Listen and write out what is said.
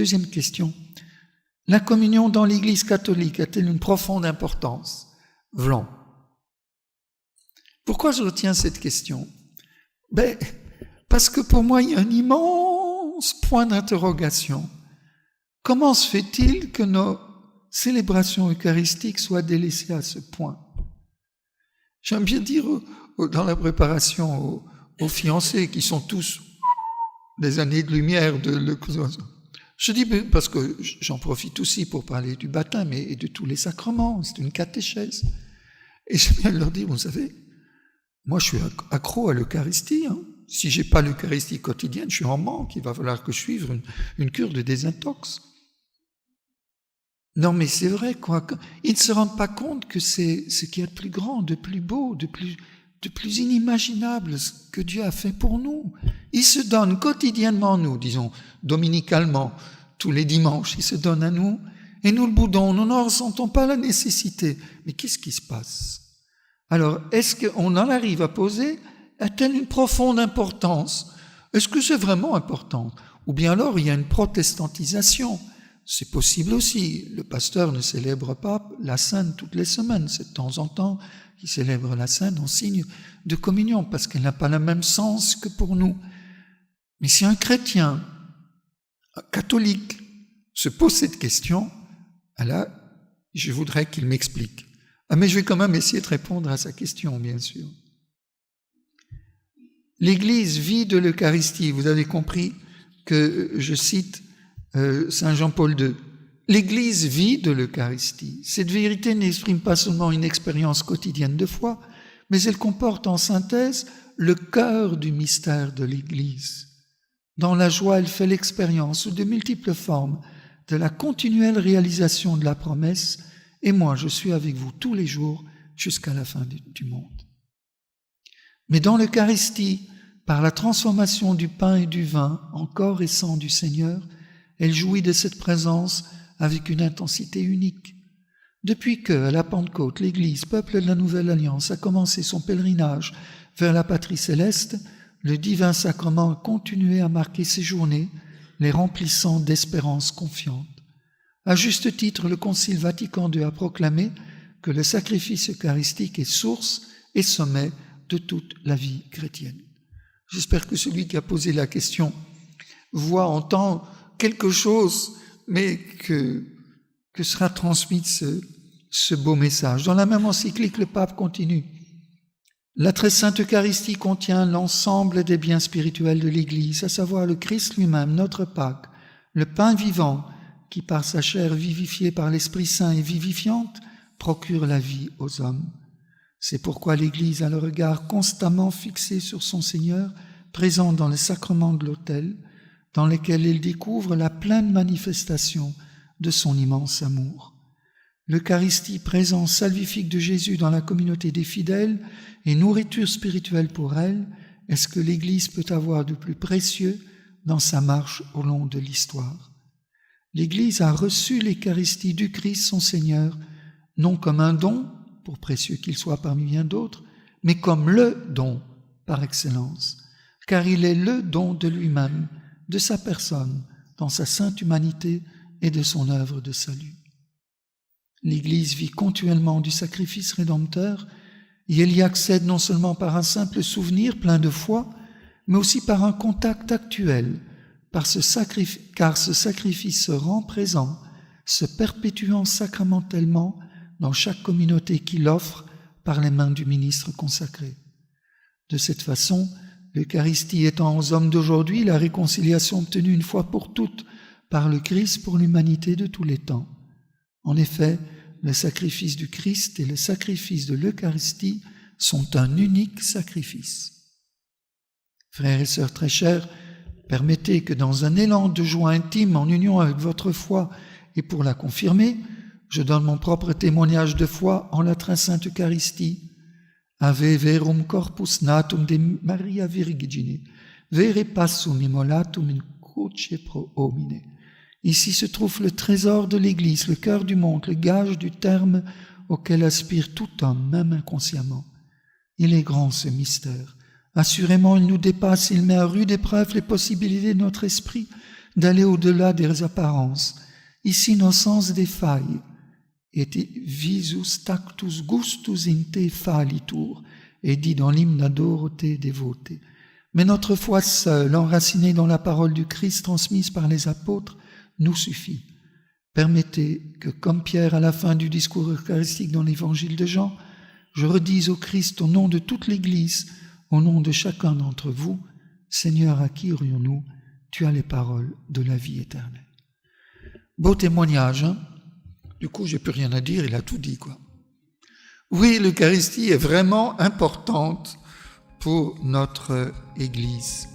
Deuxième question. La communion dans l'Église catholique a-t-elle une profonde importance? Vlan. Pourquoi je retiens cette question? Parce que pour moi, il y a un immense point d'interrogation. Comment se fait-il que nos célébrations eucharistiques soient délaissées à ce point? J'aime bien dire dans la préparation aux fiancés, qui sont tous des années de lumière, je dis parce que j'en profite aussi pour parler du baptême et de tous les sacrements, c'est une catéchèse. Et j'aime bien leur dire, vous savez, moi je suis accro à l'Eucharistie. Si j'ai pas l'Eucharistie quotidienne, je suis en manque, il va falloir que je suive une cure de désintox. Non mais c'est vrai, quoi. Ils ne se rendent pas compte que c'est ce qu'il y a de plus grand, de plus beau, de plus inimaginable, ce que Dieu a fait pour nous. Il se donne quotidiennement, nous, disons, dominicalement, tous les dimanches, il se donne à nous, et nous le boudons, nous n'en ressentons pas la nécessité. Mais qu'est-ce qui se passe? Alors, est-ce qu'on en arrive à poser, a-t-elle une profonde importance? Est-ce que c'est vraiment important? Ou bien alors, il y a une protestantisation. C'est possible aussi. Le pasteur ne célèbre pas la Sainte toutes les semaines. C'est de temps en temps qu'il célèbre la Sainte en signe de communion, parce qu'elle n'a pas le même sens que pour nous. Mais si un chrétien, un catholique, se pose cette question, là, je voudrais qu'il m'explique. Mais je vais quand même essayer de répondre à sa question, bien sûr. L'Église vit de l'Eucharistie. Vous avez compris que je cite Saint Jean-Paul II. L'Église vit de l'Eucharistie. Cette vérité n'exprime pas seulement une expérience quotidienne de foi, mais elle comporte en synthèse le cœur du mystère de l'Église. Dans la joie, elle fait l'expérience sous de multiples formes de la continuelle réalisation de la promesse « Et moi, je suis avec vous tous les jours jusqu'à la fin du monde ». Mais dans l'Eucharistie, par la transformation du pain et du vin en corps et sang du Seigneur, elle jouit de cette présence avec une intensité unique. Depuis que, à la Pentecôte, l'Église, peuple de la Nouvelle Alliance, a commencé son pèlerinage vers la patrie céleste, le divin sacrement a continué à marquer ses journées, les remplissant d'espérance confiante. À juste titre, le Concile Vatican II a proclamé que le sacrifice eucharistique est source et sommet de toute la vie chrétienne. J'espère que celui qui a posé la question entend quelque chose, mais que sera transmis ce beau message. Dans la même encyclique, le pape continue. La très sainte Eucharistie contient l'ensemble des biens spirituels de l'Église, à savoir le Christ lui-même, notre Pâque, le pain vivant, qui par sa chair vivifiée par l'Esprit Saint et vivifiante, procure la vie aux hommes. C'est pourquoi l'Église a le regard constamment fixé sur son Seigneur, présent dans les sacrements de l'autel, dans lesquels elle découvre la pleine manifestation de son immense amour. L'Eucharistie, présence salvifique de Jésus dans la communauté des fidèles et nourriture spirituelle pour elle, est ce que l'Église peut avoir de plus précieux dans sa marche au long de l'histoire. L'Église a reçu l'Eucharistie du Christ, son Seigneur, non comme un don, pour précieux qu'il soit parmi bien d'autres, mais comme le don par excellence, car il est le don de lui-même, de sa personne, dans sa sainte humanité et de son œuvre de salut. L'Église vit continuellement du sacrifice rédempteur et elle y accède non seulement par un simple souvenir plein de foi, mais aussi par un contact actuel, car ce sacrifice se rend présent, se perpétuant sacramentellement dans chaque communauté qui l'offre par les mains du ministre consacré. De cette façon, l'Eucharistie étant aux hommes d'aujourd'hui la réconciliation obtenue une fois pour toutes par le Christ pour l'humanité de tous les temps. En effet, le sacrifice du Christ et le sacrifice de l'Eucharistie sont un unique sacrifice. Frères et sœurs très chers, permettez que dans un élan de joie intime en union avec votre foi et pour la confirmer, je donne mon propre témoignage de foi en la très sainte Eucharistie. Ave verum corpus natum de Maria Virgine, vere passum immolatum in cruce pro homine. Ici se trouve le trésor de l'Église, le cœur du monde, le gage du terme auquel aspire tout homme, même inconsciemment. Il est grand ce mystère. Assurément, il nous dépasse, il met à rude épreuve les possibilités de notre esprit, d'aller au-delà des apparences. Ici nos sens défaillent, et visus tactus gustus in te fallitur, est dit dans l'hymne Adoro te devote. Mais notre foi seule, enracinée dans la parole du Christ transmise par les apôtres, nous suffit. Permettez que, comme Pierre à la fin du discours eucharistique dans l'évangile de Jean, je redise au Christ au nom de toute l'Église, au nom de chacun d'entre vous, Seigneur, à qui aurions-nous? Tu as les paroles de la vie éternelle. Beau témoignage, hein? Du coup, j'ai plus rien à dire, il a tout dit, quoi. Oui, l'Eucharistie est vraiment importante pour notre Église.